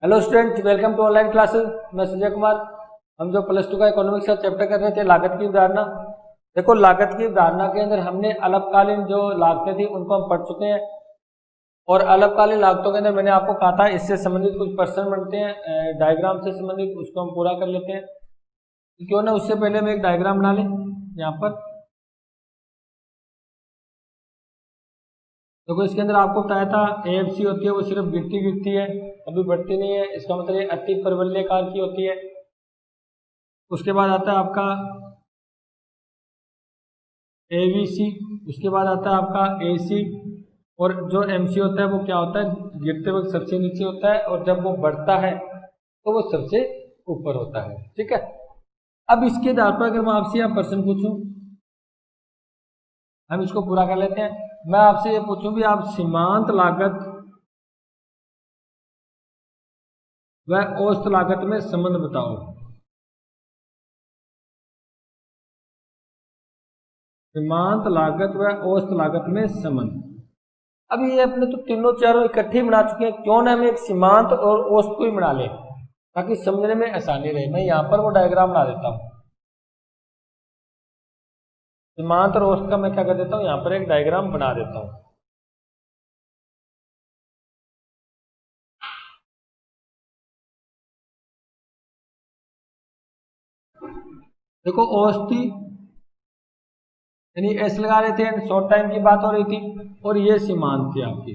Hello student, welcome to online classes. मैं संजय कुमार। हम जो प्लस टू का इकोनॉमिक्स का चैप्टर कर रहे थे लागत की अवधारणा। देखो, लागत की अवधारणा के अंदर हमने अल्पकालीन जो लागतें थी उनको हम पढ़ चुके हैं और अल्पकालीन लागतों के अंदर मैंने आपको कहा था इससे संबंधित कुछ प्रश्न बनते हैं डायग्राम से संबंधित, उसको हम पूरा कर लेते हैं। क्यों ना उससे पहले हम एक डायग्राम बना लें। यहाँ पर देखो, इसके अंदर आपको बताया था एएफसी होती है वो सिर्फ गिरती गिरती है, अभी बढ़ती नहीं है। इसका मतलब ये अति परवलयकार की होती है। उसके बाद आता है आपका एवीसी, उसके बाद आता है आपका एसी, और जो एमसी होता है वो क्या होता है, गिरते वक्त सबसे नीचे होता है और जब वो बढ़ता है तो वो सबसे ऊपर होता है। ठीक है, अब इसके आधार पर अगर मैं आपसे यह प्रश्न पूछूं, हम इसको पूरा कर लेते हैं। मैं आपसे ये पूछूं भी आप सीमांत लागत व औसत लागत में संबंध बताओ। सीमांत लागत व औसत लागत में संबंध। अब ये अपने तो तीनों चारों इकट्ठे बना चुके हैं, क्यों ना हम एक सीमांत और औसत को ही बना लें ताकि समझने में आसानी रहे। मैं यहाँ पर वो डायग्राम बना देता हूँ। सीमांत और औसत का मैं क्या कर देता हूँ, यहाँ पर एक डायग्राम बना देता हूँ। देखो, औसती यानी एस लगा रहे थे, शॉर्ट टाइम की बात हो रही थी, और ये सीमांत थी आपकी।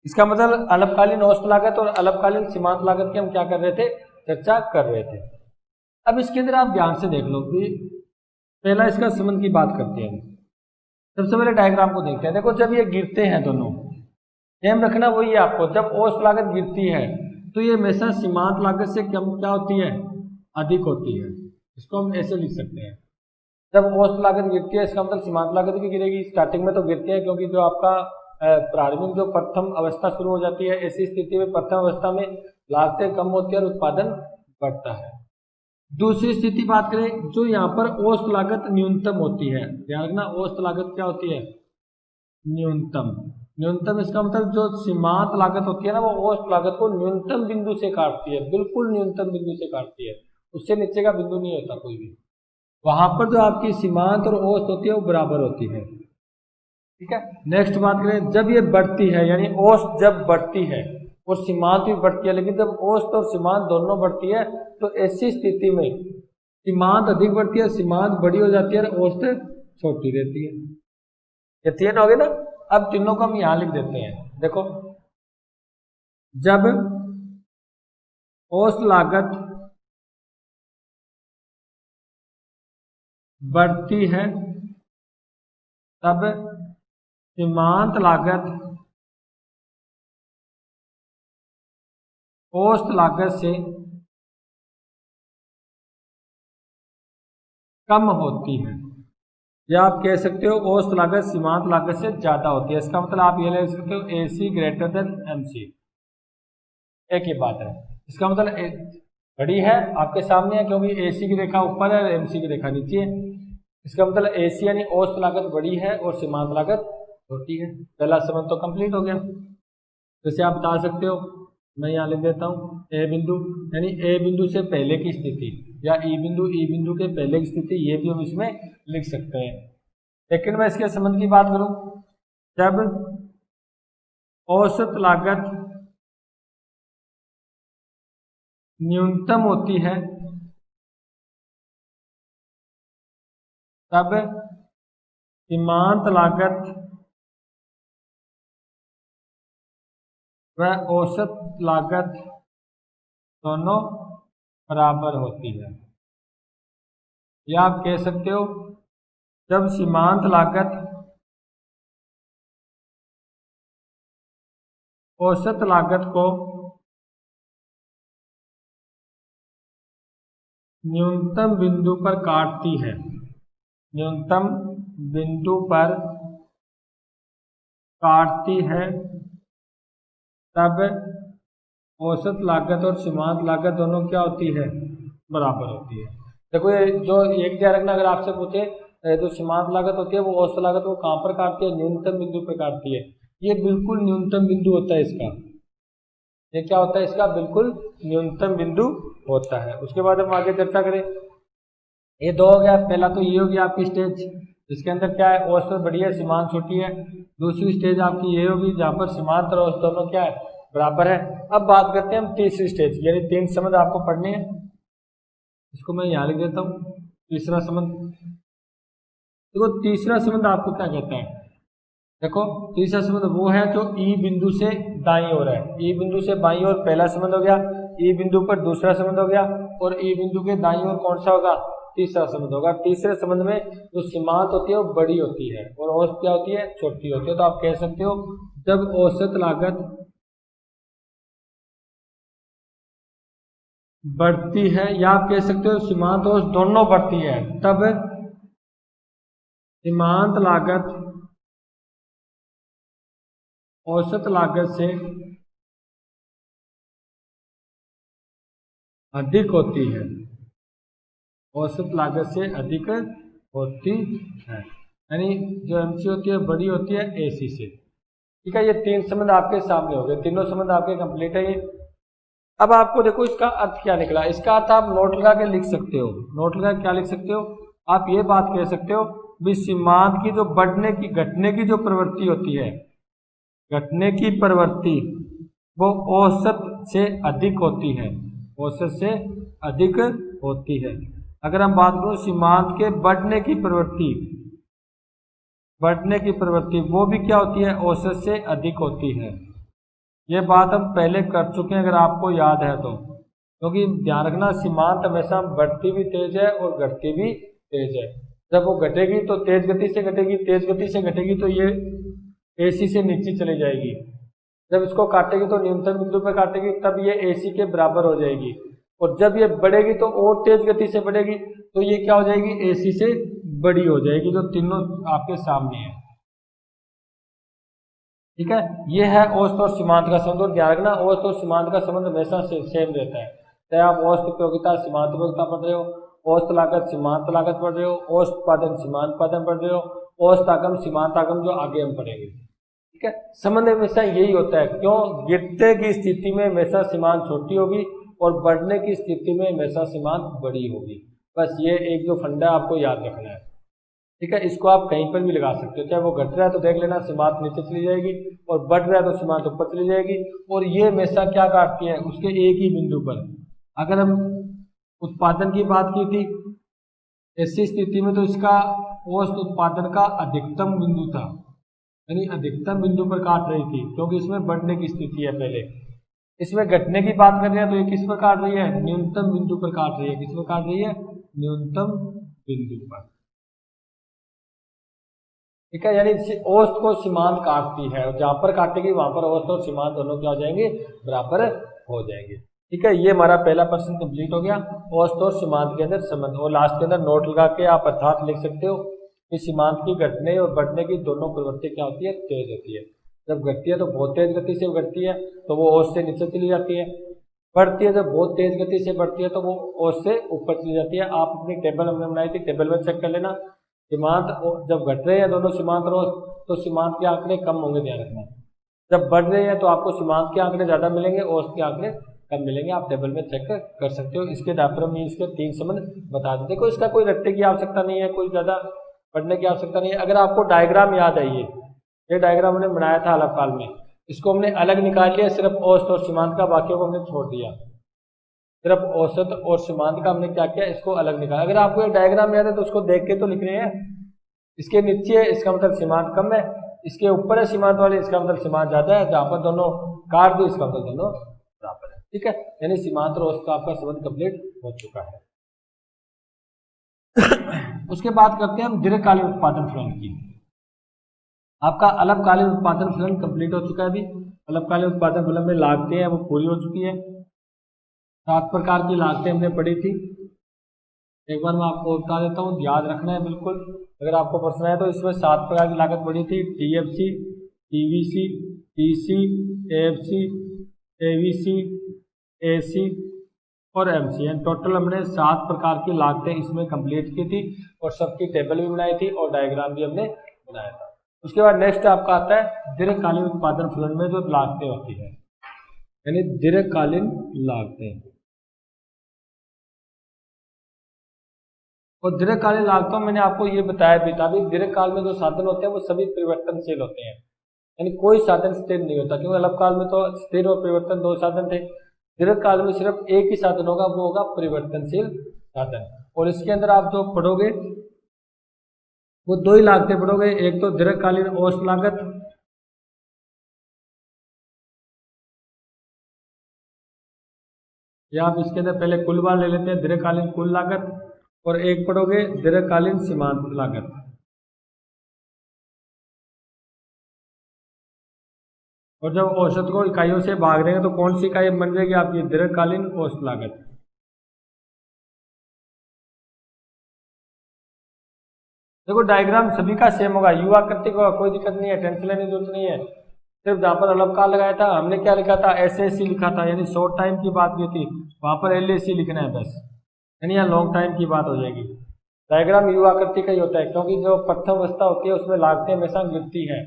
इसका मतलब अल्पकालीन औसत लागत और अल्पकालीन सीमांत लागत की हम क्या कर रहे थे, चर्चा कर रहे थे। अब इसके अंदर आप ध्यान से देख लो कि पहला इसका संबंध की बात करते हैं। सबसे पहले डायग्राम को देखते हैं। देखो, जब ये गिरते हैं दोनों, ध्यान रखना वही है आपको, जब औसत लागत गिरती है तो ये हमेशा सीमांत लागत से कम क्या होती है, अधिक होती है। इसको हम ऐसे लिख सकते हैं, जब औसत लागत गिरती है इसका मतलब सीमांत लागत भी गिरेगी। स्टार्टिंग में तो गिरती है क्योंकि जो आपका प्रारंभिक जो प्रथम अवस्था शुरू हो जाती है, ऐसी स्थिति में प्रथम अवस्था में लागतें कम होती है और उत्पादन बढ़ता है। दूसरी स्थिति बात करें, जो यहाँ पर औसत लागत न्यूनतम होती है। ध्यान रखना, औसत लागत क्या होती है, न्यूनतम। न्यूनतम इसका मतलब जो सीमांत लागत होती है ना, वो औसत लागत को न्यूनतम बिंदु से काटती है, बिल्कुल न्यूनतम बिंदु से काटती है, उससे नीचे का बिंदु नहीं होता कोई भी। वहां पर जो आपकी सीमांत और औसत होती है वो बराबर होती है। ठीक है, नेक्स्ट बात करें, जब ये बढ़ती है यानी औसत जब बढ़ती है और सीमांत भी बढ़ती है, लेकिन जब औसत और सीमांत दोनों बढ़ती है तो ऐसी स्थिति में सीमांत अधिक बढ़ती है, सीमांत बड़ी हो जाती है और औसत छोटी रहती है। ये तीन हो गए ना। अब तीनों को हम यहां लिख देते हैं। देखो, जब औसत लागत बढ़ती है तब सीमांत लागत औसत लागत से कम होती है, या आप कह सकते हो औसत लागत सीमांत लागत से ज्यादा होती है। इसका मतलब आप ये ले सकते हो AC ग्रेटर देन MC। एक ही बात है, इसका मतलब घड़ी है आपके सामने है क्योंकि AC की रेखा ऊपर है और MC की रेखा नीचे है। इसका मतलब AC यानी औसत लागत बड़ी है और सीमांत लागत छोटी है। पहला संबंध तो कंप्लीट हो गया। जैसे आप बता सकते हो, मैं यहाँ लिख देता हूँ ए बिंदु, यानी ए बिंदु से पहले की स्थिति, या ई बिंदु के पहले की स्थिति, ये भी हम इसमें लिख सकते हैं। लेकिन मैं इसके संबंध की बात करूं, जब औसत लागत न्यूनतम होती है तब सीमांत लागत व औसत लागत दोनों बराबर होती है। या आप कह सकते हो, जब सीमांत लागत औसत लागत को न्यूनतम बिंदु पर काटती है, न्यूनतम बिंदु पर काटती है, तब औसत लागत और सीमांत लागत दोनों क्या होती है, बराबर होती है। देखो, ये जो एक ध्यान रखना, अगर आपसे पूछे जो सीमांत लागत होती है वो औसत लागत को कहाँ पर काटती है, न्यूनतम बिंदु पर काटती है। ये बिल्कुल न्यूनतम बिंदु होता है इसका। ये क्या होता है, इसका बिल्कुल न्यूनतम बिंदु होता है। उसके बाद हम आगे चर्चा करें। ये दो हो गया, पहला तो ये हो गया आपकी स्टेज, इसके अंदर क्या है, औसत बड़ी है, सीमांत छोटी है। दूसरी स्टेज आपकी ये होगी जहाँ पर सीमांत और औसत दोनों क्या है, बराबर है। अब बात करते हैं हम तीसरी स्टेज, यानी 3 संबंध आपको पढ़ने हैं। इसको मैं यहाँ लिख देता हूँ, तीसरा संबंध। देखो तीसरा संबंध आपको क्या कहता है, देखो तीसरा संबंध वो है जो ई बिंदु से दाईं ओर है। ई बिंदु से बाईं ओर पहला संबंध हो गया, ई बिंदु पर दूसरा संबंध हो गया, और ई बिंदु के दाईं ओर कौन सा होगा, तीसरा संबंध होगा। तीसरे संबंध में जो सीमांत होती है वो बड़ी होती है और औसत क्या होती है, छोटी होती है। तो आप कह सकते हो जब औसत लागत बढ़ती है, या आप कह सकते हो सीमांत औसत दोनों बढ़ती है, तब सीमांत लागत औसत लागत से अधिक होती है, औसत लागत से अधिक होती है, यानी जो एमसी होती है बड़ी होती है एसी से। ठीक है, ये 3 संबंध आपके सामने हो गए, तीनों संबंध आपके कंप्लीट है ये। अब आपको देखो इसका अर्थ क्या निकला। इसका अर्थ आप नोट लगा के लिख सकते हो। नोट लगा क्या लिख सकते हो, आप ये बात कह सकते हो भी सीमांत की जो बढ़ने की घटने की जो प्रवृत्ति होती है, घटने की प्रवृत्ति वो औसत से अधिक होती है, औसत से अधिक होती है। अगर हम बात करें सीमांत के बढ़ने की प्रवृत्ति, बढ़ने की प्रवृत्ति वो भी क्या होती है, औसत से अधिक होती है। ये बात हम पहले कर चुके हैं अगर आपको याद है तो, क्योंकि ध्यान रखना सीमांत हमेशा बढ़ती भी तेज है और घटती भी तेज है। जब वो घटेगी तो तेज गति से घटेगी, तेज गति से घटेगी तो ये एसी से नीचे चली जाएगी। जब इसको काटेगी तो न्यूनतम बिंदु पर काटेगी, तब ये एसी के बराबर हो जाएगी। और जब ये बढ़ेगी तो और तेज गति से बढ़ेगी, तो ये क्या हो जाएगी, एसी से बड़ी हो जाएगी। जो तीनों आपके सामने है। ठीक है, ये है औसत और सीमांत का संबंध। और ध्यान रखना औसत और सीमांत का संबंध हमेशा सेम रहता है, चाहे आप औसत उपयोगिता सीमांत उपयोगिता पढ़ रहे हो, औसत लागत सीमांत लागत पढ़ रहे हो, औसत उत्पादन सीमांत उत्पादन पढ़ रहे हो, औसत आगम सीमांत आगम जो आगे हम पढ़ेंगे। ठीक है, संबंध हमेशा यही होता है। क्यों, गिरते की स्थिति में हमेशा सीमांत छोटी होगी और बढ़ने की स्थिति में हमेशा सीमांत बड़ी होगी। बस ये एक जो फंडा आपको याद रखना है। ठीक है, इसको आप कहीं पर भी लगा सकते हो, चाहे वो घट रहा है तो देख लेना सीमांत नीचे चली जाएगी, और बढ़ रहा है तो सीमांत ऊपर चली जाएगी। और ये हमेशा क्या काटती है, उसके एक ही बिंदु पर। अगर हम उत्पादन की बात की थी, ऐसी स्थिति में तो इसका औसत उत्पादन का अधिकतम बिंदु था, यानी अधिकतम बिंदु पर काट रही थी, क्योंकि इसमें बढ़ने की स्थिति है पहले। इसमें घटने की बात कर रहे हैं तो ये किस पर काट रही है, न्यूनतम बिंदु पर काट रही है। किस पर काट रही है, न्यूनतम बिंदु पर। ठीक है, यानी औसत को सीमांत काटती है, और जहां पर काटेगी वहां पर औसत और सीमांत दोनों क्या हो जाएंगे, बराबर हो जाएंगे। ठीक है, ये हमारा पहला प्रश्न कंप्लीट हो गया, औसत और सीमांत के अंदर संबंध। और लास्ट के अंदर नोट लगा के आप अर्थात लिख सकते हो कि सीमांत की घटने और बढ़ने की दोनों प्रवृत्ति क्या होती है, तेज होती है। जब घटती है तो बहुत तेज गति से घटती है, तो वो औसत से नीचे चली जाती है। बढ़ती है जब बहुत तेज गति से बढ़ती है तो वो औसत से ऊपर चली जाती है। आप अपनी टेबल हमने बनाई थी, टेबल में चेक कर लेना। सीमांत जब घट रहे हैं दोनों सीमांत और औसत, तो सीमांत के आंकड़े कम होंगे, ध्यान रखना। जब बढ़ रहे हैं तो आपको सीमांत के आंकड़े ज्यादा मिलेंगे, औसत के आंकड़े कम मिलेंगे। आप टेबल में चेक कर सकते हो। इसके डायग्राम में इसके 3 संबंध बता दें। देखो इसका कोई रट्टे की आवश्यकता नहीं है, कोई ज्यादा पढ़ने की आवश्यकता नहीं है। अगर आपको डायग्राम याद है, ये डायग्राम हमने बनाया था अलग काल में, इसको हमने अलग निकाल लिया, सिर्फ औसत और सीमांत का, बाकियों को हमने छोड़ दिया। सिर्फ औसत और सीमांत का हमने क्या किया, इसको अलग निकाला। अगर आपको ये डायग्राम याद है तो उसको देख के तो लिखने हैं। इसके नीचे है इसका मतलब सीमांत कम है, इसके ऊपर है सीमांत वाले, इसका मतलब सीमांत ज्यादा है। जहां पर दोनों काट दो इसका मतलब दोनों बराबर है। ठीक है, यानी सीमांत और औसत का आपका संबंध कंप्लीट हो चुका है। उसके बाद करते हैं हम दीर्घकालीन उत्पादन फलन की। आपका अल्पकालीन उत्पादन फलन कंप्लीट हो चुका है। अभी अल्पकालीन उत्पादन फलन में लागतें हैं वो पूरी हो चुकी है। 7 प्रकार की लागतें हमने पढ़ी थी। एक बार मैं आपको बता देता हूँ, याद रखना है बिल्कुल। अगर आपको प्रश्न है तो इसमें 7 प्रकार की लागत पड़ी थी, TFC, TVC, TC, AFC, AVC, AC और एमसी। टोटल हमने 7 प्रकार की लागतें इसमें कंप्लीट की थी, और सबकी टेबल भी बनाई थी और डायग्राम भी हमने बनाया था। उसके बाद नेक्स्ट आपका आता है दीर्घकालीन उत्पादन फलन में जो लागतें होती है। यानी दीर्घकालीन लागतें। और दीर्घकालीन लागतों मैंने आपको ये बताया भी था, अभी दीर्घकाल में जो साधन होते हैं वो सभी परिवर्तनशील होते हैं, यानी कोई साधन स्थिर नहीं होता, क्योंकि अल्पकाल में तो स्थिर और परिवर्तन दो साधन थे। दीर्घकाल में सिर्फ एक ही साधन होगा, वो होगा परिवर्तनशील साधन। और इसके अंदर आप जो पढ़ोगे वो दो ही लागतें पढ़ोगे, एक तो दीर्घकालीन औसत लागत, या आप इसके अंदर पहले कुल बार ले लेते हैं, दीर्घकालीन कुल लागत, और एक पढ़ोगे दीर्घकालीन सीमांत लागत। और जब औसत को इकाइयों से भाग देंगे तो कौन सी इकाई बन जाएगी आपकी, दीर्घकालीन औसत लागत। देखो डायग्राम सभी का सेम होगा, यू आकृति का कोई दिक्कत नहीं है, टेंशन लेने की जरूरत नहीं है। सिर्फ जहां पर अल्पकाल लगाया था हमने क्या लिखा था, एसएससी लिखा था, यानी शॉर्ट टाइम की बात की थी, वहां पर एलएसी लिखना है बस, यानी यहाँ लॉन्ग टाइम की बात हो जाएगी। डायग्राम यू आकृति का ही होता है, क्योंकि जो प्रथम अवस्था होती है उसमें लागतें हमेशा गिरती है,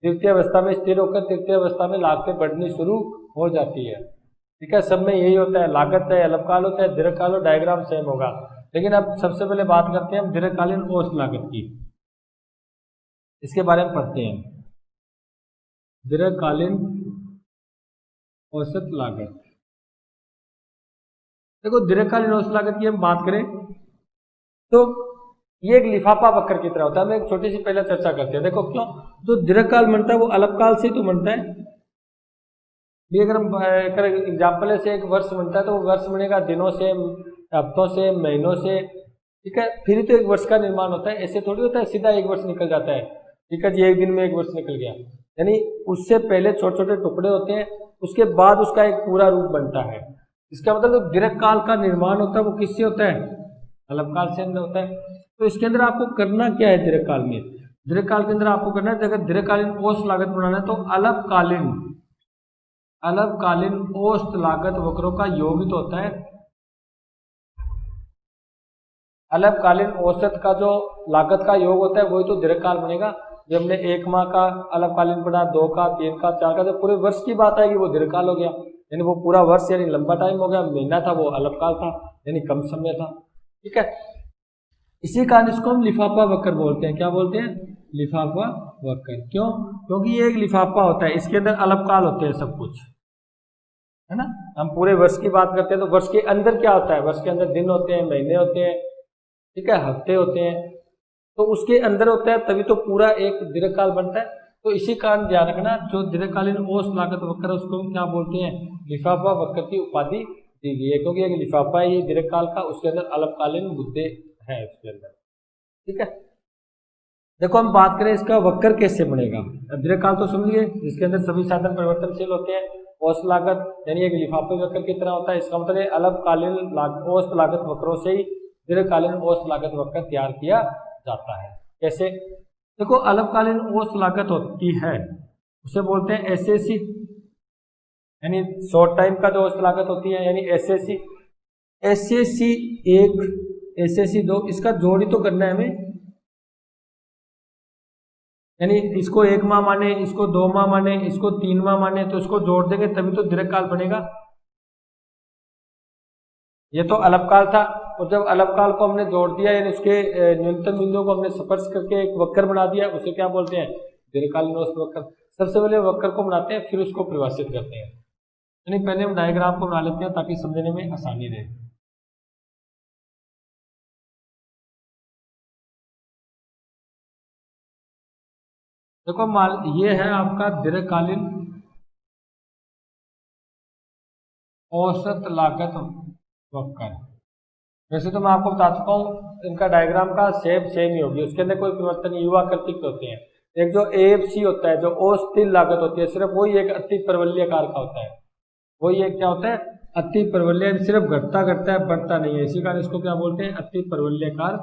द्वितीय अवस्था में स्थिर होकर तृतीय अवस्था में लागतें बढ़नी शुरू हो जाती है। ठीक है, सब में यही होता है, लागत चाहे अल्पकाल हो चाहे दीर्घकाल हो, डायग्राम सेम होगा। लेकिन अब सबसे पहले बात करते हैं हम दीर्घकालीन औसत लागत की, इसके बारे में पढ़ते हैं। दीर्घकालीन औसत लागत, देखो दीर्घकालीन औसत लागत की हम बात करें तो ये एक लिफाफा वक्र की तरह होता है। हम एक छोटी सी पहले चर्चा करते हैं। देखो क्यों, जो दीर्घकाल बनता है वो अल्पकाल से तो बनता है भी, अगर हम एग्जाम्पल से एक वर्ष बनता है तो वो वर्ष बनेगा दिनों से, हफ्तों से, महीनों से, ठीक है, फिर ही तो एक वर्ष का निर्माण होता है। ऐसे थोड़ी होता है सीधा एक वर्ष निकल जाता है, ठीक है जी, एक दिन में एक वर्ष निकल गया, यानी उससे पहले छोटे छोटे टुकड़े होते हैं, उसके बाद उसका एक पूरा रूप बनता है। इसका मतलब जो दीर्घकाल का निर्माण होता है वो किससे होता है, अल्पकाल से अंदर होता है। तो इसके अंदर आपको करना क्या है, दीर्घकाल में, दीर्घकाल के अंदर आपको करना है, अगर दीर्घकालीन औसत लागत बनाना है तो अल्पकालीन औसत लागत वक्रों का योग तो होता है। अल्पकालीन औसत का जो लागत का योग होता है वही तो दीर्घकाल बनेगा। जब हमने एक माह का अल्पकालीन पढ़ा, 2 का, 3 का, 4 का, जब पूरे वर्ष की बात आएगी वो दीर्घकाल हो गया, यानी वो पूरा वर्ष यानी लंबा टाइम हो गया। महीना था वो अल्पकाल था, यानी कम समय था। ठीक है, इसी कारण इसको हम लिफाफा वक्र बोलते हैं। क्या बोलते हैं, लिफाफा वक्र। क्यों, क्योंकि ये एक लिफाफा होता है, इसके अंदर अल्पकाल होते हैं सब कुछ, है ना। हम पूरे वर्ष की बात करते हैं तो वर्ष के अंदर क्या होता है, वर्ष के अंदर दिन होते हैं, महीने होते हैं, ठीक है, हफ्ते होते हैं, तो उसके अंदर होता है, तभी तो पूरा एक दीर्घकाल बनता है। तो इसी कारण ध्यान रखना, जो दीर्घकालीन औसत लागत वक्र है उसको हम क्या बोलते हैं, लिफाफा वक्र की उपाधि दी गई है, क्योंकि एक लिफाफा है ये दीर्घकाल का, उसके अंदर अल्पकालीन मुद्दे हैं उसके अंदर। ठीक है, देखो हम बात करें इसका वक्र कैसे बनेगा। दीर्घकाल तो समझिए, जिसके अंदर सभी साधन परिवर्तनशील होते हैं, औसत लागत यानी एक लिफाफे वक्र की तरह होता है। इसका मतलब है अल्पकालीन औसत लागत वक्रों से ही दीर्घकालीन औसत लागत वक्र तैयार किया जाता है। कैसे, देखो अल्पकालीन औसत लागत होती है उसे बोलते हैं एसएसी, यानी शॉर्ट टाइम का जो औसत लागत होती है, यानी एसएसी। एसएसी 1, एसएसी 2, इसका जोड़ ही तो करना है हमें, यानी इसको 1 माह माने, इसको 2 माह माने, इसको 3 माह माने, तो इसको जोड़ देंगे तभी तो दीर्घकाल बनेगा। ये तो अल्पकाल था, और जब अल्पकाल को हमने जोड़ दिया यानी उसके न्यूनतम बिंदुओं को हमने स्पर्श करके एक वक्र बना दिया, उसे क्या बोलते हैं, दीर्घकालीन औसत वक्र। सबसे पहले वक्र को बनाते हैं फिर उसको परिभाषित करते हैं, यानी पहले हम डायग्राम को बना लेते हैं ताकि समझने में आसानी रहे। देखो मान ये है आपका दीर्घकालीन औसत लागत वक्र। वैसे तो मैं आपको बता चुका हूँ इनका डायग्राम का शेप सेम ही होगी, उसके अंदर कोई परिवर्तन नहीं, युवा कृतिक होते हैं। एक जो एएफसी होता है, जो अस्थिर लागत होती है, सिर्फ वही एक अति परवलय आकार का होता है, वही एक क्या होता है, अति परवलय, सिर्फ घटता घटता है, बढ़ता नहीं है, इसी कारण इसको क्या बोलते हैं, अति परवलयाकार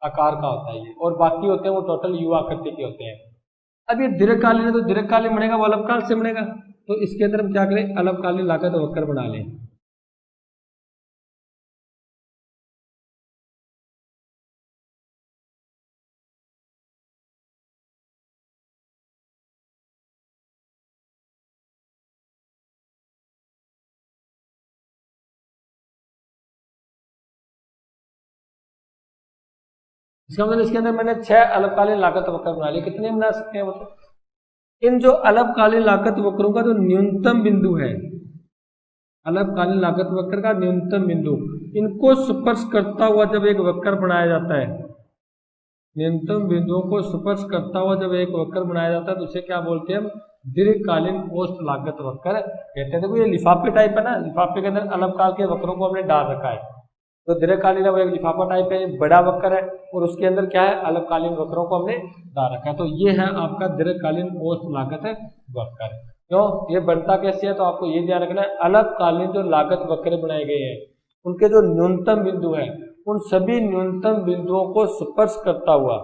आकार का होता है ये। और बाकी होते हैं वो टोटल युवा आकृति के होते हैं। अब ये दीर्घकालीन है तो दीर्घकालीन बनेगा वो अल्पकाल से बनेगा, तो इसके अंदर हम क्या करें, अल्पकालीन लागत वक्र बना लें। इसका मतलब इसके अंदर मैंने 6 अल्पकालीन लागत वक्र बना लिए। कितने बना सकते हैं मतलब? इन जो अल्पकालीन लागत वक्रों का जो न्यूनतम बिंदु है, अल्पकालीन लागत वक्र का न्यूनतम बिंदु, इनको स्पर्श करता हुआ जब एक वक्र बनाया जाता है, न्यूनतम बिंदुओं को स्पर्श करता हुआ जब एक वक्र बनाया जाता है तो उसे क्या बोलते हैं हम? दीर्घकालीन औसत लागत वक्र कहते हैं। देखो ये लिफाफे टाइप है ना, लिफाफे के अंदर अल्पकाल के वक्रों को हमने डाल रखा है। तो दीर्घकालीन है वो एक लिफाफा टाइप है, बड़ा वक्र है, और उसके अंदर क्या है? अल्पकालीन वक्रों को हमने डाल रखा है। तो ये है आपका दीर्घकालीन औसत लागत वक्र। क्यों ये बनता कैसे है? तो आपको ये ध्यान रखना है, अल्पकालीन जो लागत वक्र बनाए गए हैं उनके जो न्यूनतम बिंदु है, उन सभी न्यूनतम बिंदुओं को स्पर्श करता हुआ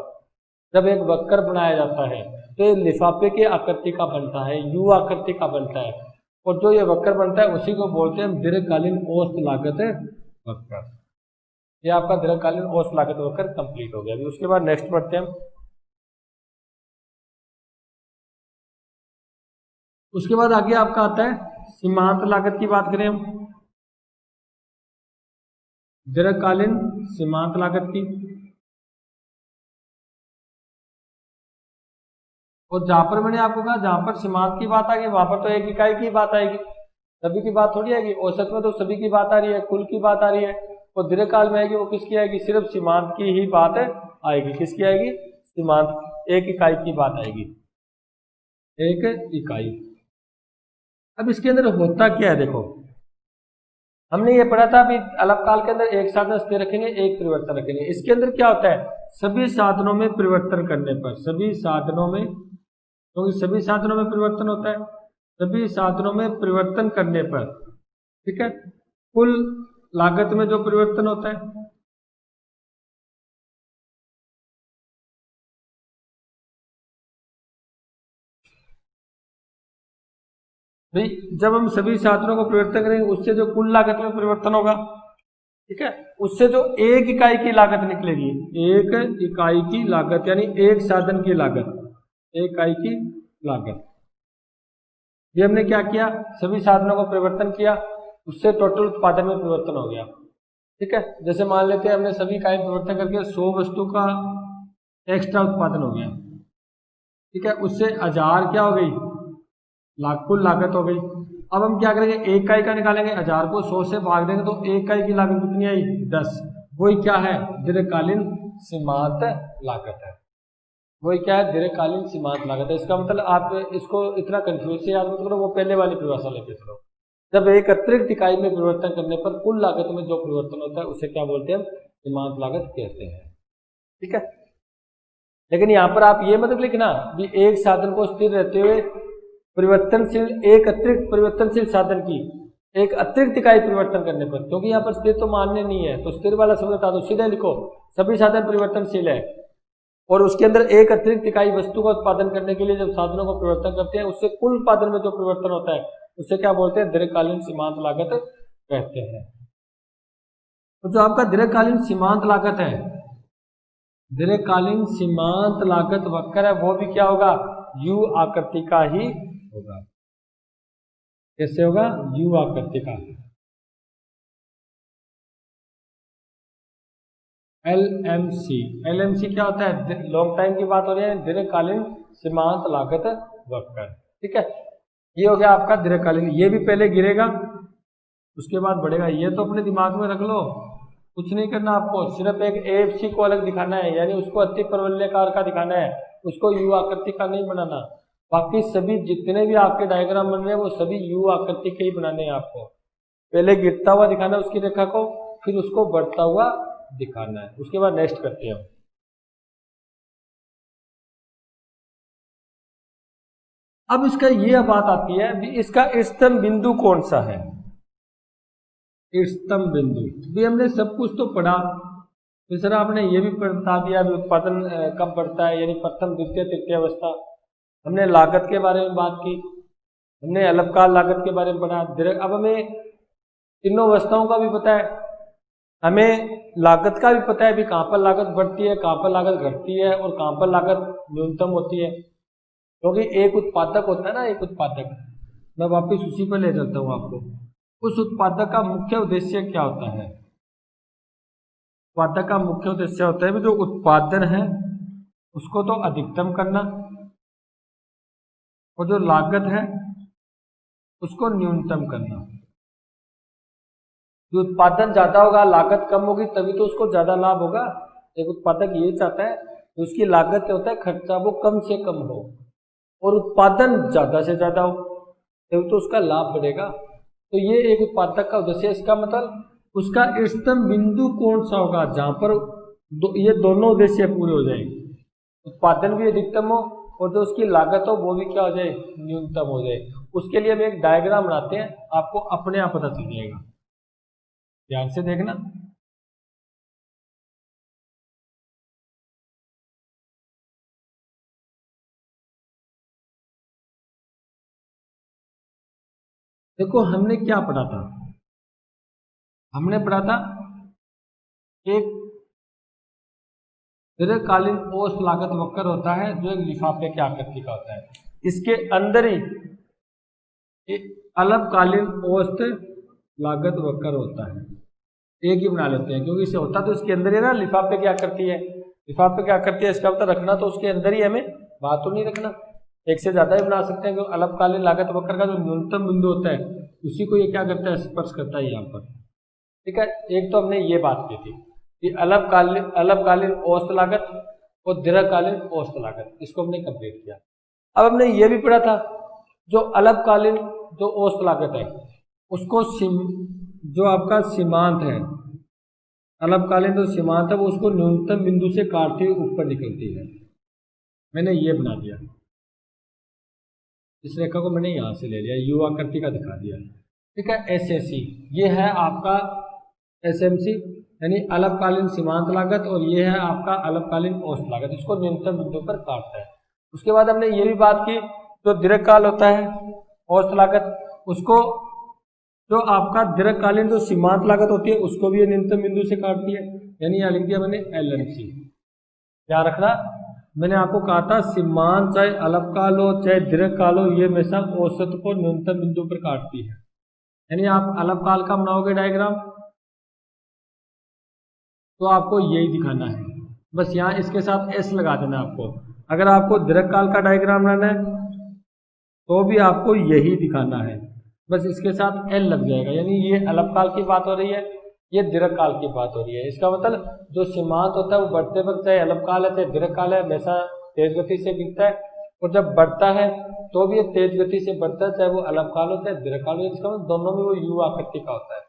जब एक वक्र बनाया जाता है तो ये लिफाफे की आकृति का बनता है, यू आकृति का बनता है, और जो ये वक्र बनता है उसी को बोलते हैं दीर्घकालीन औसत लागत वक्र। ये आपका दीर्घकालीन औसत लागत वक्र कंप्लीट हो गया। अभी उसके बाद नेक्स्ट बढ़ते हैं हम। उसके बाद आगे आपका आता है सीमांत लागत की बात करें हम, दीर्घकालीन सीमांत लागत की। और जहां पर मैंने आपको कहा जहां पर सीमांत की बात आ गई वहां पर तो एक इकाई की बात आएगी, सभी की बात थोड़ी आएगी। औसत में तो सभी की बात आ रही है, कुल की बात आ रही है। और दीर्घकाल में आएगी वो किसकी आएगी? सिर्फ सीमांत की ही बात आएगी। किसकी आएगी? सीमांत, एक इकाई की बात आएगी, एक इकाई। अब इसके अंदर होता क्या है देखो, हमने ये पढ़ा था अभी अल्पकाल के अंदर एक साधन स्थिर रखेंगे, एक परिवर्तन रखेंगे। इसके अंदर क्या होता है? सभी साधनों में परिवर्तन करने पर, सभी साधनों में, क्योंकि सभी साधनों में परिवर्तन होता है, सभी साधनों में परिवर्तन करने पर, ठीक है, कुल लागत में जो परिवर्तन होता है, भाई जब हम सभी साधनों को परिवर्तन करेंगे उससे जो कुल लागत में परिवर्तन होगा, ठीक है, उससे जो एक इकाई की लागत निकलेगी, एक इकाई की लागत यानी एक साधन की लागत, एक इकाई की लागत, ये हमने क्या किया? सभी साधनों को परिवर्तन किया, उससे टोटल उत्पादन में परिवर्तन हो गया। ठीक है, जैसे मान लेते हैं हमने सभी इकाई परिवर्तन करके 100 वस्तु का एक्स्ट्रा उत्पादन हो गया, ठीक है, उससे 1000 क्या हो गई? कुल लागत हो गई। अब हम क्या करेंगे? एक इकाई का निकालेंगे, 1000 को 100 से भाग देंगे तो एक इकाई की लागत कितनी आई? 10। वही क्या है? दीर्घकालीन सीमांत लागत है। वही क्या है? दीर्घकालीन सीमांत लागत है। इसका मतलब आप इसको इतना कंफ्यूज से याद मत करो, वो पहले वाली परिभाषा लेके चलो। जब एक अतिरिक्त इकाई में परिवर्तन करने पर कुल लागत में जो परिवर्तन होता है उसे क्या बोलते हैं? सीमांत लागत कहते हैं। ठीक है, लेकिन यहाँ पर आप ये मत लिखना कि एक साधन को स्थिर रहते हुए परिवर्तनशील, एक अतिरिक्त परिवर्तनशील साधन की एक अतिरिक्त इकाई परिवर्तन करने पर, क्योंकि यहाँ पर स्थिर तो मान्य नहीं है, तो स्थिर वाला शब्द हटा दो, सीधे लिखो सभी साधन परिवर्तनशील है और उसके अंदर एक अतिरिक्त इकाई वस्तु का उत्पादन करने के लिए जब साधनों को परिवर्तन करते हैं उससे कुल उत्पादन में जो परिवर्तन होता है उसे क्या बोलते हैं? दीर्घकालीन सीमांत लागत कहते हैं। तो जो आपका दीर्घकालीन सीमांत लागत है, दीर्घकालीन सीमांत लागत वक्र है, वो भी क्या होगा? यू आकृति का ही होगा। कैसे होगा? यू आकृति का। LMC, LMC क्या होता है? लॉन्ग टाइम की बात हो रही है, दीर्घकालीन सीमांत लागत वक्र। ठीक है, ये हो गया आपका दीर्घकालीन। ये भी पहले गिरेगा उसके बाद बढ़ेगा, ये तो अपने दिमाग में रख लो। कुछ नहीं करना आपको, सिर्फ एक AFC को अलग दिखाना है, यानी उसको अति परवलयकार का दिखाना है, उसको यू आकृति का नहीं बनाना। बाकी सभी जितने भी आपके डायग्राम बन रहे हैं वो सभी यू आकृति के ही बनाने हैं आपको। पहले गिरता हुआ दिखाना है उसकी रेखा को, फिर उसको बढ़ता हुआ दिखाना है। उसके बाद नेक्स्ट करते हैं हम। अब इसका ये बात आती है भी इसका इष्टतम बिंदु कौन सा है? इष्टतम बिंदु भी हमने सब कुछ तो पढ़ा, तो सर आपने ये भी बता दिया भी उत्पादन कब बढ़ता है, यानी प्रथम द्वितीय तृतीय अवस्था। हमने लागत के बारे में बात की, हमने अल्पकाल लागत के बारे में पढ़ा। अब हमें तीनों अवस्थाओं का भी पता है, हमें लागत का भी पता है भी कहाँ पर लागत बढ़ती है, कहाँ पर लागत घटती है और कहाँ पर लागत न्यूनतम होती है। क्योंकि एक उत्पादक होता है ना, एक उत्पादक, मैं वापिस उसी पर ले चलता हूँ आपको। उस उत्पादक का मुख्य उद्देश्य क्या होता है? उत्पादक का मुख्य उद्देश्य होता है जो उत्पादन है उसको तो अधिकतम करना और जो लागत है उसको न्यूनतम करना। जो उत्पादन ज्यादा होगा लागत कम होगी तभी तो उसको ज्यादा लाभ होगा। एक उत्पादक ये चाहता है कि उसकी लागत होता है खर्चा वो कम से कम हो और उत्पादन ज्यादा से ज्यादा हो तभी तो उसका लाभ बढ़ेगा। तो ये एक उत्पादक का उद्देश्य है। इसका मतलब उसका इष्टतम बिंदु कौन सा होगा जहां पर ये दोनों उद्देश्य पूरे हो जाए, उत्पादन भी अधिकतम हो और जो उसकी लागत हो वो भी क्या हो जाए, न्यूनतम हो जाए। उसके लिए हम एक डायग्राम बनाते हैं, आपको अपने आप पता चल जाएगा, ध्यान से देखना। देखो हमने क्या पढ़ा था, हमने पढ़ा था एक दीर्घकालीन औसत लागत वक्र होता है जो एक लिफाफे के आकृति का होता है। इसके अंदर ही एक अल्पकालीन औसत लागत वक्र होता है। एक ही बना लेते हैं क्योंकि इसे होता तो उसके अंदर ही ना, लिफाफे की आकृति है, लिफाफे की आकृति है, इसका मतलब रखना तो उसके अंदर ही, हमें बात तो नहीं रखना, एक से ज्यादा ही बना सकते हैं। क्योंकि अल्पकालीन लागत वक्र का जो न्यूनतम बिंदु होता है उसी को ये क्या करता है, स्पर्श करता है यहाँ पर। ठीक है, एक तो हमने ये बात की थी कि अल्पकालीन औसत लागत और दीर्घकालीन औसत लागत, इसको हमने कंप्लीट किया। अब हमने ये भी पढ़ा था जो अल्पकालीन जो औसत लागत है उसको जो आपका सीमांत है, अल्पकालीन जो सीमांत है वो उसको न्यूनतम बिंदु से काटते हुए ऊपर निकलती है। मैंने ये बना दिया, इस रेखा को मैंने यहां से ले लिया, यू आकृति का दिखा दिया। ठीक है, एसएसी ये है आपका एसएमसी यानी अल्पकालीन सीमांत लागत और ये है आपका अल्पकालीन औसत लागत, इसको न्यूनतम बिंदु पर काटता है। उसके बाद हमने ये भी बात की जो दीर्घकाल होता है औसत लागत, उसको जो आपका दीर्घकालीन जो सीमांत लागत होती है उसको भी न्यूनतम बिंदु से काटती है, यानी यहां लिख दिया मैंने एलएमसी। ध्यान रखना, मैंने आपको कहा था सीमांत चाहे अल्पकाल हो चाहे दीर्घकाल हो ये हमेशा औसत को न्यूनतम बिंदु पर काटती है। यानी आप अल्पकाल का बनाओगे डायग्राम तो आपको यही दिखाना है, बस यहाँ इसके साथ एस लगा देना आपको। अगर आपको दीर्घकाल का डायग्राम बनाना है तो भी आपको यही दिखाना है, बस इसके साथ एल लग जाएगा। यानी ये अल्पकाल की बात हो रही है, ये दीर्घकाल की बात हो रही है। इसका मतलब जो सीमांत होता है वो बढ़ते वक्त चाहे अल्पकाल है चाहे दीर्घकाल है हमेशा तेज गति से गिरता है, और जब बढ़ता है तो भी ये तेज गति से बढ़ता है, चाहे वो अल्पकाल हो चाहे दीर्घकाल हो। इसका मतलब दोनों में वो यू आकृति का होता है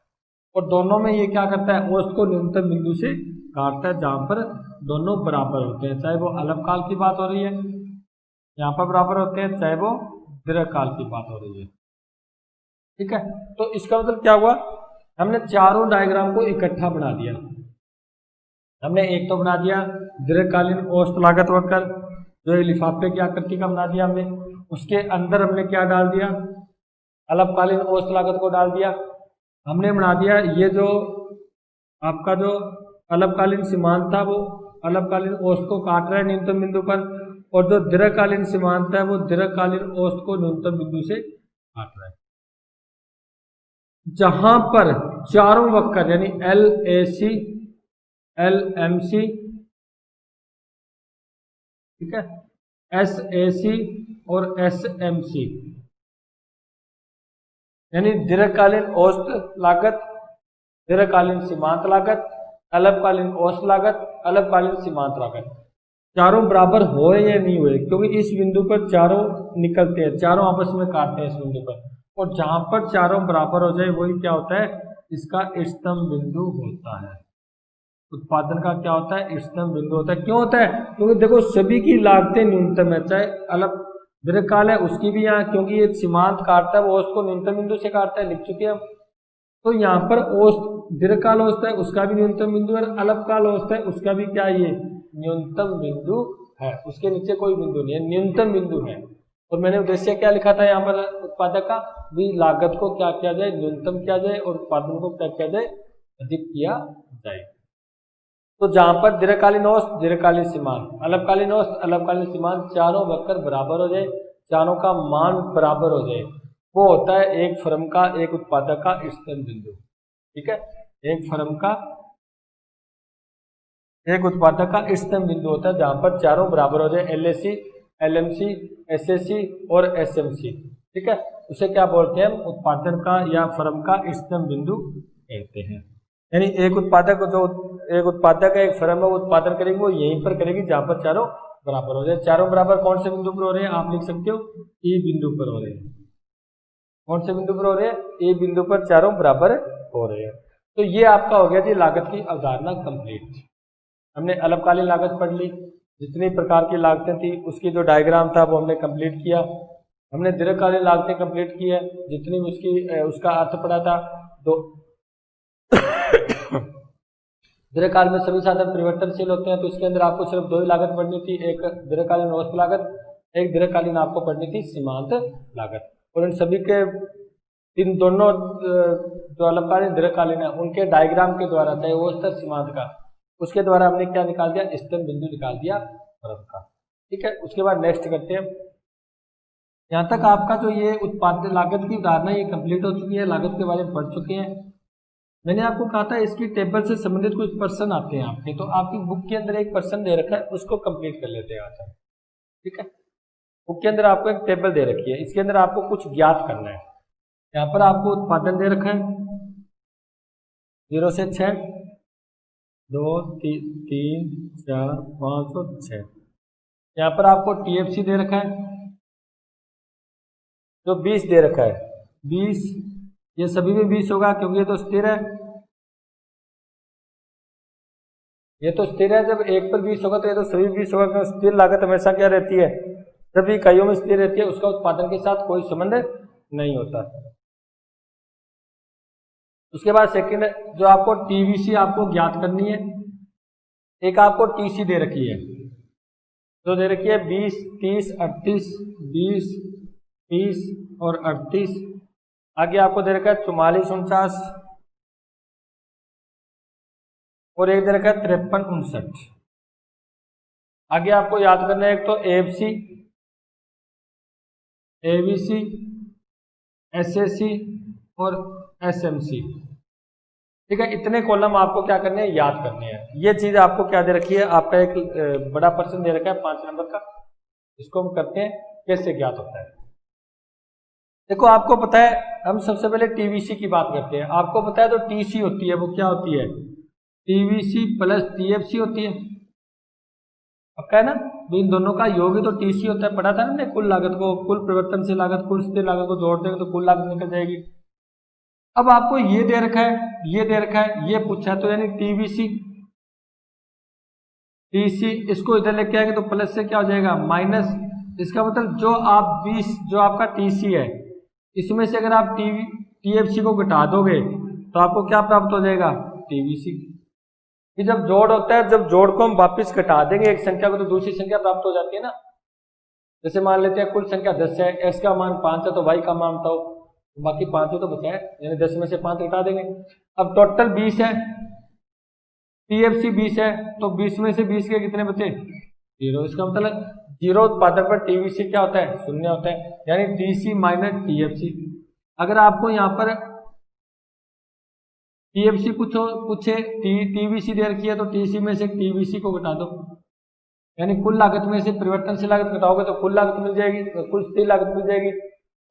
और दोनों में ये क्या करता है, औसत को न्यूनतम बिंदु से काटता है जहां पर दोनों बराबर होते हैं, चाहे वो अल्पकाल की बात हो रही है यहाँ पर बराबर होते हैं, चाहे वो दीर्घकाल की बात हो रही है। ठीक है, तो इसका मतलब क्या हुआ, हमने चारों डायग्राम को इकट्ठा बना दिया। हमने एक तो बना दिया दीर्घकालीन औसत लागत वक्र जो लिफाफे की आकृति का बना दिया हमने, उसके अंदर हमने क्या डाल दिया, अल्पकालीन औसत लागत को डाल दिया। हमने बना दिया ये जो आपका जो अल्पकालीन सीमांत था वो अल्पकालीन औसत को काट रहा है न्यूनतम बिंदु पर, और जो दीर्घकालीन सीमांत है वो दीर्घकालीन औसत को न्यूनतम बिंदु से काट रहा है। जहां पर चारों वक्र यानी L A C L M C, ठीक है, एस ए सी और एस एम सी यानी दीर्घकालीन औसत लागत, दीर्घकालीन सीमांत लागत, अल्पकालीन औसत लागत, अल्पकालीन सीमांत लागत, चारों बराबर हो या नहीं हुए, क्योंकि इस बिंदु पर चारों निकलते हैं, चारों आपस में काटते हैं इस बिंदु पर, और जहां पर चारों बराबर हो जाए वही क्या होता है, इसका इष्टतम बिंदु होता है। उत्पादन का क्या होता है, इष्टतम बिंदु होता है। क्यों होता है, क्योंकि देखो सभी की लागतें न्यूनतम है, चाहे अल्प दीर्घकाल है उसकी भी यहाँ, क्योंकि ये सीमांत काटता है वो औसत को न्यूनतम बिंदु से काटता है, लिख चुके हैं हम। तो यहाँ पर औसत दीर्घकाल औसत है उसका भी न्यूनतम बिंदु है, अल्पकाल औसत है उसका भी क्या, ये न्यूनतम बिंदु है, उसके नीचे कोई बिंदु नहीं है, न्यूनतम बिंदु है। और मैंने उद्देश्य क्या लिखा था यहाँ पर उत्पादक का भी, लागत को क्या किया जाए, न्यूनतम किया जाए, और उत्पादन को क्या किया जाए, अधिक किया जाए। तो जहां पर दीर्घकालीन औसत, दीर्घकालीन सीमांत, अल्पकालीन औसत, अल्पकालीन सीमांत, चारों वक्र बराबर हो जाए, चारों का मान बराबर हो जाए, वो होता है एक फर्म का, एक उत्पादक का इष्टतम बिंदु। ठीक है, एक फर्म का एक उत्पादक का इष्टतम बिंदु होता है जहां पर चारों बराबर हो जाए, LAC, LMC, SAC और SMC। ठीक है, उसे क्या बोलते हैं? उत्पादन का या फर्म का इष्टतम बिंदु कहते हैं। यानी एक उत्पादक है, एक फर्म है, वो उत्पादन करेगी, वो यहीं पर करेगी जहां पर चारों बराबर हो जाए। चारों बराबर कौन से बिंदु पर हो रहे हैं? आप लिख सकते हो E बिंदु पर हो रहे हैं। कौन से बिंदु पर हो रहे हैं? E बिंदु पर चारों बराबर हो रहे हैं। तो ये आपका हो गया जी लागत की अवधारणा कंप्लीट। हमने अल्पकालीन लागत पढ़ ली, जितनी प्रकार की लागतें थी उसकी जो डायग्राम था वो हमने कंप्लीट किया। हमने दीर्घकालीन लागतें कंप्लीट की है, जितनी उसका अर्थ पढ़ा था। तो दीर्घकाल में सभी साधन परिवर्तनशील होते हैं, तो इसके अंदर आपको सिर्फ दो ही लागत पढ़नी थी, एक दीर्घकालीन औसत लागत, एक दीर्घकालीन आपको पढ़नी थी सीमांत लागत। और इन सभी के इन दोनों जो अल्पकालीन दीर्घकालीन है उनके डायग्राम के द्वारा, चाहे औसत सीमांत का, उसके द्वारा हमने क्या निकाल दिया? इष्टतम बिंदु निकाल दिया फर्म का। ठीक है, उसके बाद नेक्स्ट करते हैं। यहाँ तक आपका जो ये उत्पादन लागत की उदाहरण ये कंप्लीट हो चुकी है, लागत के बारे में पढ़ चुके हैं। मैंने आपको कहा था इसकी टेबल से संबंधित कुछ प्रश्न आते हैं आपके, तो आपकी बुक के अंदर एक प्रश्न दे रखा है, उसको कंप्लीट कर लेते हैं आज हम। ठीक है, बुक के अंदर आपको एक टेबल दे रखी है, इसके अंदर आपको कुछ ज्ञात करना है। यहाँ पर आपको उत्पादन दे रखा है 0 से 6, 2, 3, 4, 5 और 6। यहाँ पर आपको TFC दे रखा है जो 20 दे रखा है, 20, ये सभी में 20 होगा क्योंकि ये तो स्थिर है, ये तो स्थिर है। जब एक पर 20 होगा तो ये तो सभी 20 होगा, क्योंकि स्थिर लागत हमेशा क्या रहती है? जब इकाइयों में स्थिर रहती है, उसका उत्पादन के साथ कोई संबंध नहीं होता। उसके बाद सेकंड जो आपको TVC आपको ज्ञात करनी है, एक आपको TC दे रखी है, जो दे रखी है 20, 30, 38, 20, 30 और 38। आगे आपको दे रखा है 44, 49 और एक दे रखा है 53, 59। आगे आपको याद करना है एक तो AFC, ABC, SAC और SMC। ठीक है, इतने कॉलम आपको क्या करने हैं? याद करने हैं। ये चीज आपको क्या दे रखी है? आपका एक बड़ा प्रश्न दे रखा है 5 नंबर का, इसको हम करते हैं कैसे ज्ञात होता है। देखो आपको पता है, हम सबसे पहले TVC की बात करते हैं। आपको पता है जो TC होती है वो क्या होती है? TVC प्लस TFC होती है, पक्का है ना? इन दोनों का योग ही तो TC होता है। पढ़ा था ना हमने कुल लागत को, कुल परिवर्तनशील लागत, कुल स्थिर लागत को जोड़ देंगे तो कुल लागत निकल जाएगी। अब आपको ये दे रखा है, ये दे रखा है, ये पूछा है, तो यानी TVC, TC इसको इधर लेके आएंगे तो प्लस से क्या हो जाएगा? माइनस। इसका मतलब जो आप 20 जो आपका TC है, इसमें से अगर आप TFC को घटा दोगे तो आपको क्या प्राप्त हो जाएगा? TVC। कि जब जोड़ होता है, जब जोड़ को हम वापस घटा देंगे एक संख्या को तो दूसरी संख्या प्राप्त हो जाती है ना। जैसे मान लेते हैं कुल संख्या 10 है, x का मान 5 है तो y का मान तो बाकी 5 तो बचा है, यानी 10 में से 5 घटा देंगे। अब टोटल 20 है, TFC 20 है, तो 20 में से 20 के कितने बचे? 0। इसका मतलब 0 उत्पादन पर TVC क्या होता है? 0 होता है, यानी TC माइनस TFC। अगर आपको यहाँ पर TFC पूछे TVC दे रखी है तो TC में से TVC को घटा दो, यानी कुल लागत में से परिवर्तनशील लागत घटाओगे तो कुल लागत मिल जाएगी, कुल स्थिर लागत मिल जाएगी।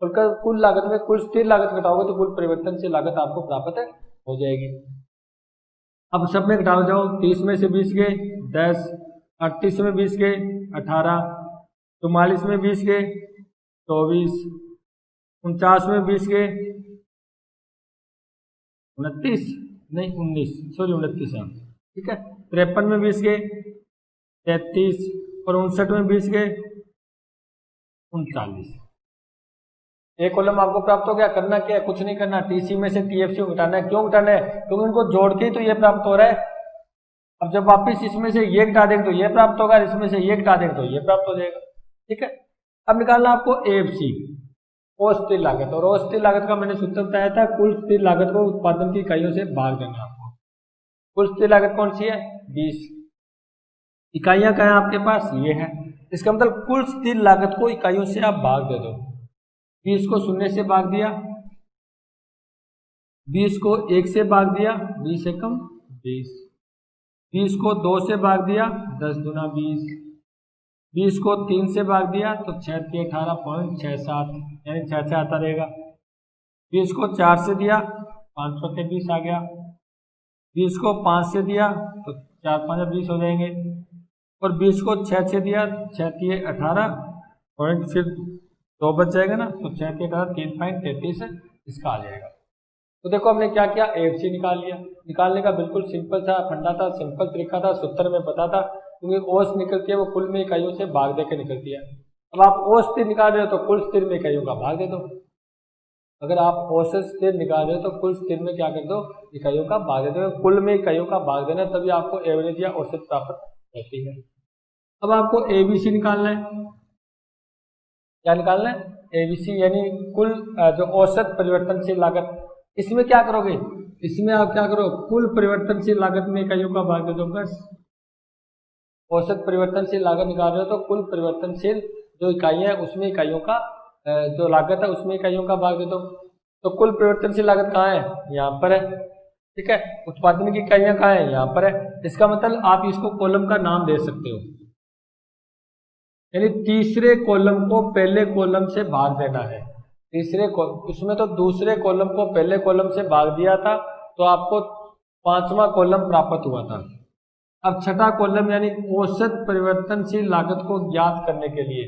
कुल लागत में कुल स्थिर लागत घटाओगे तो कुल परिवर्तनशील लागत आपको प्राप्त हो जाएगी। अब सब में घटाओ जाओ, 30 में से 20 गए 10, 38 में 20 गए 18, 44 में 20 गए 24, 49 में 20 गए 29, नहीं 19, सॉरी 29 है। ठीक है, 53 में 20 गए 33 और 59 में 20 गए 39। एक कॉलम आपको प्राप्त हो गया। करना क्या है? कुछ नहीं करना, TC में से TFC को घटाना है। क्यों घटाना है? क्योंकि इनको जोड़ के ही तो ये प्राप्त हो रहा है। अब जब वापिस इसमें से ये घटा देंगे तो ये प्राप्त होगा, इसमें से ये घटा देंगे तो ये प्राप्त हो जाएगा। ठीक है, अब निकालना आपको AFC, अस्थिर लागत। और अस्थिर लागत का मैंने सूत्र बताया था, कुल स्थिर लागत को उत्पादन की इकाइयों से भाग देना आपको। कुल स्थिर लागत कौन सी है? 20। इकाइयां क्या है आपके पास? ये है। इसका मतलब कुल स्थिर लागत को इकाइयों से आप भाग दे दो। 20 को 0 से भाग दिया, 20 को 1 से भाग दिया, 20 एकम 20। 20 को 2 से भाग दिया 10 दूना 20, 20 को 3 से भाग दिया तो 6 3 18.67 यानी 6 से आता रहेगा। 20 को 4 से दिया 500 के 20 आ गया। 20 को 5 से दिया तो 4 5 20 हो जाएंगे। और 20 को 6 से दिया 6 3 18 पॉइंट फिर 2 बच जाएगा ना, तो 6 3 18 3.33 इसका आ जाएगा। तो देखो हमने क्या किया, एफसी निकाल लिया। निकालने का बिल्कुल सिंपल सा फंडा था, सिंपल तरीका था, सूत्र में पता था, क्योंकि औसत निकलती है वो कुल में इकाइयों से भाग दे के निकलती है। अब आप औसत स्थिर निकाल रहे हो तो कुल स्थिर में इकाइयों का भाग दे दो। अगर आप औसत स्थिर निकाल रहे हो तो कुल स्थिर में क्या कर दो, इकाइयों का भाग दे दो। कुल में इकाइयों का भाग देना, तभी आपको एवरेज या औसत प्राप्त होती है। अब आपको एबीसी निकालना है। क्या निकालना है, एबीसी यानी कुल जो औसत परिवर्तनशील लागत। इसमें क्या करोगे, इसमें आप क्या करो, कुल परिवर्तनशील लागत में इकाइयों का भाग दे दो बस। औसत परिवर्तनशील लागत निकाल रहे हो तो कुल परिवर्तनशील जो इकाइयां है उसमें इकाइयों का जो लागत है उसमें इकाइयों का भाग दे दो। तो कुल परिवर्तनशील लागत कहाँ है, यहाँ पर है, ठीक है। उत्पादन की इकाइयां कहाँ है, यहाँ पर है। इसका मतलब आप इसको कॉलम का नाम दे सकते हो, यानी तीसरे कॉलम को पहले कॉलम से भाग देना है। तीसरे उसमें तो दूसरे कॉलम को पहले कॉलम से भाग दिया था तो आपको 5वां कॉलम प्राप्त हुआ था। अब छठा कॉलम यानी औसत परिवर्तनशील लागत को ज्ञात करने के लिए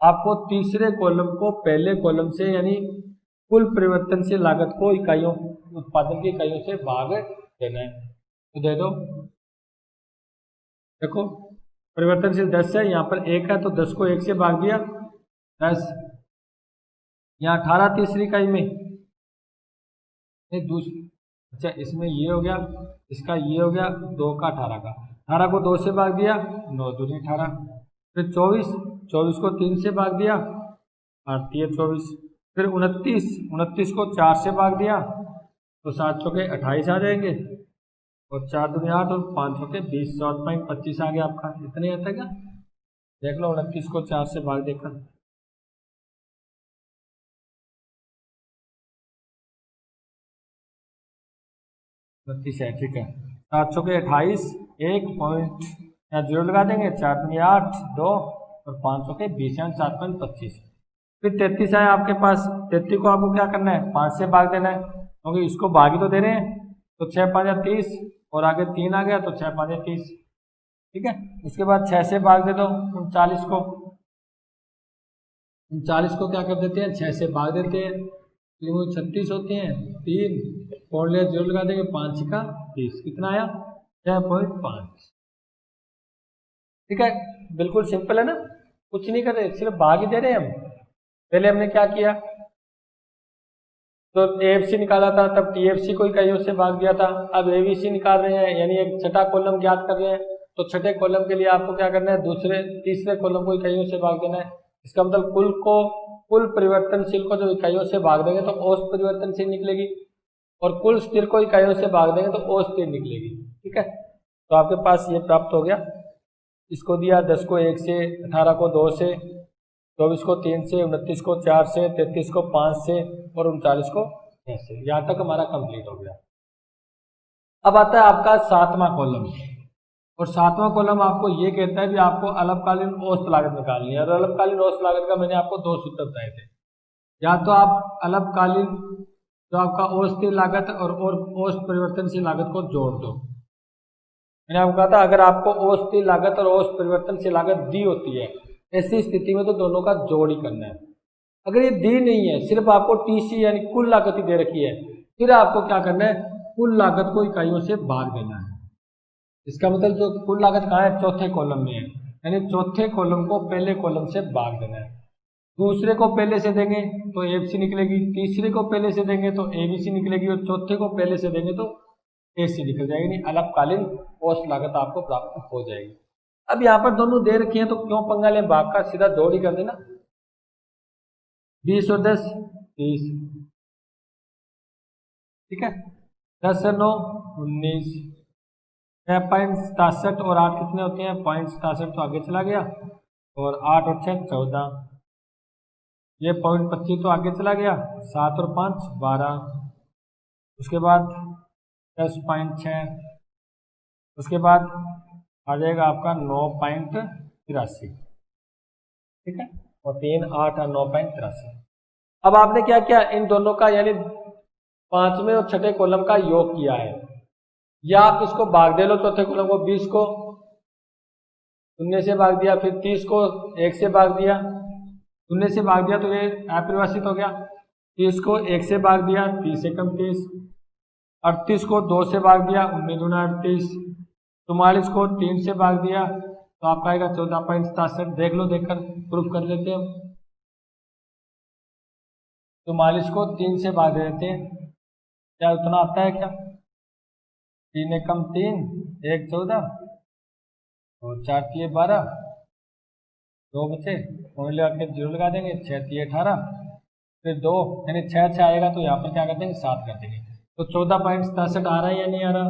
आपको तीसरे कॉलम को पहले कॉलम से यानी कुल परिवर्तनशील लागत को इकाइयों, उत्पादन की इकाइयों से भाग देना है। तो दे दो, देखो परिवर्तनशील 10 है, यहाँ पर 1 है तो 10 को 1 से भाग दिया 10। यहाँ 18 तीसरी इकाई में, नहीं दूसरी, अच्छा इसमें ये हो गया, इसका ये हो गया 2 का 18 का, 18 को 2 से भाग दिया 9 दूनी 18। फिर 24, 24 को 3 से भाग दिया 8 3 24। फिर 29, 29 को 4 से भाग दिया तो 7 चौके 28 आ जाएंगे, और 4 दूनी 8 और 5 चौके 20, 7.25 आ गया आपका। इतना ही आता क्या, देख लो 29 को 4 से भाग देकर। बत्तीस है, ठीक है। 7 चौके 28, 1 पॉइंट यहाँ जीरो लगा देंगे, 4 दूनी 8 2 और 5 चौके 20 यानी 7.25। फिर 33 है आपके पास, 33 को आपको क्या करना है, 5 से भाग देना है, क्योंकि इसको भाग ही तो दे रहे हैं। तो 6 5 30 और आगे 3 आ गया तो 6 5 30, ठीक है। उसके बाद 6 से भाग दे दो 39 को, 39 को क्या कर देते हैं, 6 से भाग देते हैं, 36 होते हैं, 3 और ले जीरो लगा देंगे, 5 का 30, कितना आया 6.5, ठीक है। बिल्कुल सिंपल है ना, कुछ नहीं कर रहे, सिर्फ भाग ही दे रहे हैं हम। पहले हमने क्या किया, तो एएफसी निकाला था, तब टीएफसी को इकाइयों से भाग दिया था। अब एबीसी निकाल रहे हैं यानी एक छठा कॉलम ज्ञात कर रहे हैं, तो छठे कॉलम के लिए आपको क्या करना है, तीसरे कॉलम को इकाइयों से भाग देना है। इसका मतलब कुल परिवर्तनशील को जब इकाइयों से भाग देंगे तो औसत परिवर्तनशील निकलेगी, और कुल स्थिर को इकाइयों से भाग देंगे तो औसत स्थिर निकलेगी, ठीक है। तो आपके पास ये प्राप्त हो गया। इसको दिया 10 को 1 से, 18 को 2 से, 24 को 3 से, 29 को 4 से, 33 को 5 से और 39 को 6 से। यहाँ तक हमारा कंप्लीट हो गया। अब आता है आपका 7वां कॉलम, और 7वां कॉलम आपको ये कहता है कि आपको अल्पकालीन औसत लागत निकालनी है। और अल्पकालीन औसत लागत का मैंने आपको 2 सूत्र बताए थे, या तो आप अल्पकालीन जो आपका औसत लागत और औसत परिवर्तनशील लागत को जोड़ दो। मैंने आपको कहा था अगर आपको औसत लागत और औसत परिवर्तनशील लागत दी होती है, ऐसी स्थिति में तो दोनों का जोड़ ही करना है। अगर ये दी नहीं है, सिर्फ आपको टीसी यानी कुल लागत ही दे रखी है, फिर आपको क्या करना है, कुल लागत को इकाइयों से भाग देना है। इसका मतलब जो कुल लागत कहाँ है, चौथे कॉलम में है, यानी चौथे कॉलम को पहले कॉलम से भाग देना है। दूसरे को पहले से देंगे तो एफसी निकलेगी, तीसरे को पहले से देंगे तो एबीसी निकलेगी, और चौथे को पहले से देंगे तो एसी निकल जाएगी, यानी अल्पकालीन औसत लागत आपको प्राप्त हो जाएगी। अब यहाँ पर दोनों दे रखी है तो क्यों पंगा लें, भाग का सीधा जोड़ ही कर देना, 20 और 10 30, ठीक है। 10 और 9 19, 6.67 और 8 कितने होते हैं, 0.67 तो आगे चला गया, और 8 और 6 14, ये 0.25 तो आगे चला गया, 7 और 5 12, उसके बाद 10.6 उसके बाद आ जाएगा आपका 9.83, ठीक है, और 3, 8 और 9.83। अब आपने क्या किया, इन दोनों का यानी पांचवें और छठे कॉलम का योग किया है, या आप इसको भाग दे लो, चौथे कॉलम को 20 को 0 से भाग दिया, फिर 30 को 1 से भाग दिया, 0 से भाग दिया तो ये अपरिभाषित हो गया। 30 को 1 से भाग दिया, 30 एकम 30। 38 को 2 से भाग दिया, 19 दूना 38। 44 को 3 से भाग दिया तो आपका आएगा 14.67। देख लो, देखकर प्रूफ कर लेते हैं। 44 को 3 से भाग देते हैं, क्या उतना आता है क्या? 3 एकम 3, 1 14 और 4 3 12, 2 बचे, फॉर्मूले आके 0 लगा देंगे, 6 3 18, फिर 2 यानी 6 6 आएगा तो यहाँ पर क्या कर देंगे 7 कर देंगे, तो 14.67 आ रहा है या नहीं आ रहा?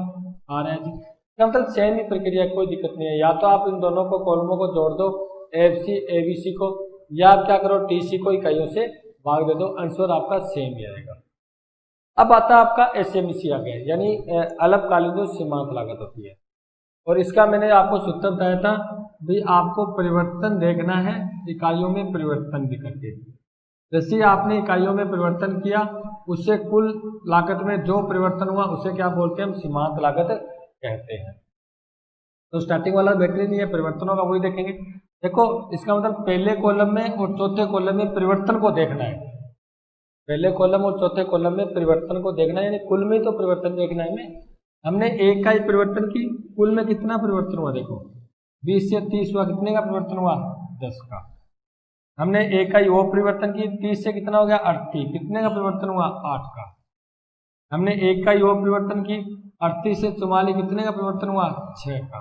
आ रहा है जी। क्या मतलब सेम ही प्रक्रिया, कोई दिक्कत नहीं है। या तो आप इन दोनों को कॉलमों को जोड़ दो, एफसी एबीसी को, या आप क्या करो टीसी को इकाइयों से भाग दे दो, आंसर आपका सेम ही आएगा। अब आता है आपका एसएमसी आ गया, यानी अल्पकालीन जो सीमांत लागत होती है, और इसका मैंने आपको सूत्र बताया था भाई, आपको परिवर्तन देखना है इकाइयों में परिवर्तन भी करके। जैसे आपने इकाइयों में परिवर्तन किया, उससे कुल लागत में जो परिवर्तन हुआ उसे क्या बोलते हैं हम? सीमांत लागत कहते हैं। तो स्टार्टिंग वाला बैटरी नहीं है, परिवर्तन होगा वही देखेंगे। देखो इसका मतलब पहले कॉलम में और चौथे कॉलम में परिवर्तन को देखना है, पहले कॉलम और चौथे कॉलम में परिवर्तन को देखना है, यानी कुल में तो परिवर्तन देखना है हमें। हमने 1 का ही परिवर्तन की, कुल में कितना परिवर्तन हुआ देखो, 20 से 30 हुआ, कितने का परिवर्तन हुआ? 10 का। हमने 1 का ही वो परिवर्तन की, 30 से कितना हो गया? 38, कितने का परिवर्तन हुआ? 8 का। हमने 1 का ही वो परिवर्तन की, 38 से 44, कितने का परिवर्तन हुआ? 6 का।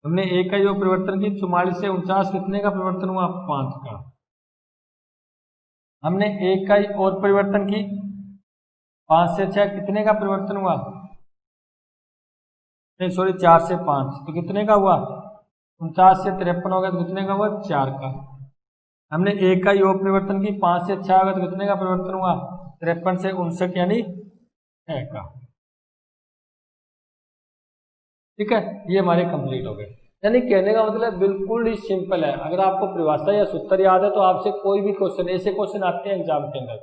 हमने 1 का ही वो परिवर्तन की, 44 से 49, कितने का परिवर्तन हुआ? 5 का। हमने 1 का ही और परिवर्तन की, 5 से 6, कितने का परिवर्तन हुआ? सॉरी 4 से 5, तो कितने का हुआ? 49 से 53 होगा तो कितने का हुआ? 4 का। हमने 1 का योग परिवर्तन की, 5 से 6 होगा तो कितने का परिवर्तन हुआ? 53 से 59 यानी 6 का। ठीक है, ये हमारे कंप्लीट हो गए। यानी कहने का मतलब बिल्कुल ही सिंपल है। अगर आपको परिभाषा या सूत्र याद है तो आपसे कोई भी क्वेश्चन, ऐसे क्वेश्चन आते हैं एग्जाम के अंदर।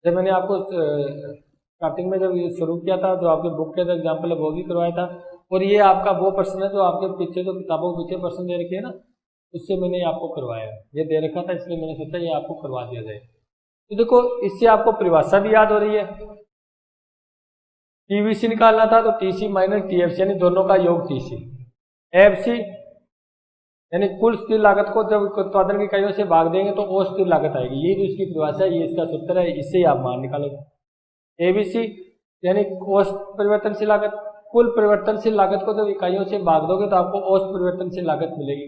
जब मैंने आपको स्टार्टिंग में जब ये शुरू किया था, जो आपके बुक के अंदर एग्जाम्पल है वो भी करवाया था, और ये आपका वो प्रश्न है जो आपके पीछे, जो किताबों के पीछे प्रश्न दे रखे है ना, उससे मैंने आपको करवाया है। ये दे रखा था इसलिए मैंने सोचा ये आपको करवा दिया जाए। तो देखो इससे आपको परिभाषा भी याद हो रही है। टीवीसी निकालना था तो टीसी माइनस टीएफसी यानी दोनों का योग टीसी। एफसी यानी कुल स्थिर लागत को जब उत्पादन की इकाइयों से भाग देंगे तो वो स्थिर लागत आएगी। ये जो इसकी परिभाषा है, ये इसका सूत्र है, इससे ही आप मान निकालोगे। एबीसी यानी औसत परिवर्तनशील लागत, कुल परिवर्तनशील लागत को जब इकाइयों से भाग दोगे तो आपको औसत परिवर्तनशील लागत मिलेगी।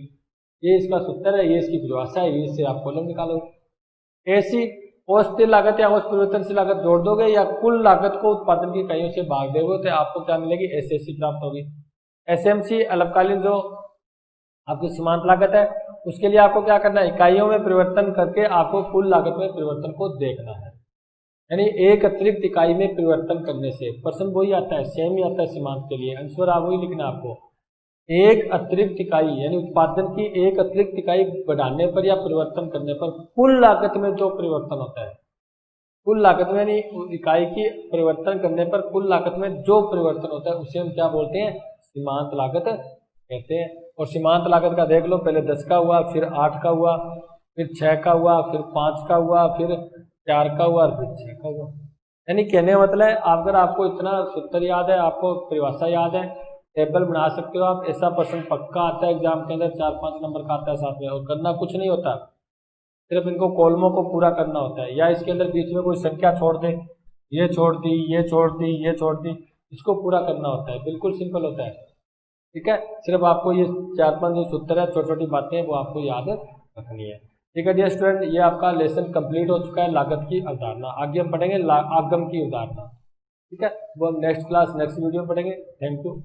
ये इसका सूत्र है, ये इसकी परिभाषा है, ये इससे आप कॉलम निकालोगे। एसी औसत लागत या औसत परिवर्तनशील लागत जोड़ दोगे या कुल लागत को उत्पादन की इकाइयों से भाग दोगे तो आपको क्या मिलेगी? एसएससी प्राप्त होगी। एसएमसी अल्पकालीन जो आपकी सीमांत लागत है, उसके लिए आपको क्या करना है? इकाइयों में परिवर्तन करके आपको कुल लागत में परिवर्तन को देखना है। यानी एक अतिरिक्त इकाई में परिवर्तन करने से प्रश्न वही आता है, सेम ही आता है सीमांत के लिए। आंसर आप वही लिखना आपको, एक अतिरिक्त इकाई यानी उत्पादन की एक अतिरिक्त इकाई बढ़ाने पर या परिवर्तन करने पर कुल लागत में जो परिवर्तन होता है, कुल लागत में यानी इकाई की परिवर्तन करने पर कुल लागत में जो परिवर्तन होता है उसे हम क्या बोलते हैं? सीमांत लागत कहते हैं। और सीमांत लागत का देख लो, पहले 10 का हुआ, फिर 8 का हुआ, फिर 6 का हुआ, फिर 5 का हुआ, फिर 4 का हुआ और फिर 6 का हुआ। यानी कहने का मतलब है, अगर आपको इतना सूत्र याद है, आपको परिभाषा याद है, टेबल बना सकते हो आप। ऐसा प्रश्न पक्का आता है एग्जाम के अंदर, 4-5 नंबर का आता है साथ में, और करना कुछ नहीं होता, सिर्फ इनको कॉलमों को पूरा करना होता है। या इसके अंदर बीच में कोई संख्या छोड़ दे, ये छोड़ दी, ये छोड़ दी, ये छोड़ दी, इसको पूरा करना होता है। बिल्कुल सिंपल होता है। ठीक है, सिर्फ आपको ये 4-5 जो सूत्र है, छोटी छोटी बातें हैं, वो आपको याद रखनी है। ठीक है डियर स्टूडेंट, ये आपका लेसन कंप्लीट हो चुका है, लागत की अवधारणा। आगे हम पढ़ेंगे आगम की अवधारणा। ठीक है, वो हम नेक्स्ट क्लास नेक्स्ट वीडियो में पढ़ेंगे। Thank you.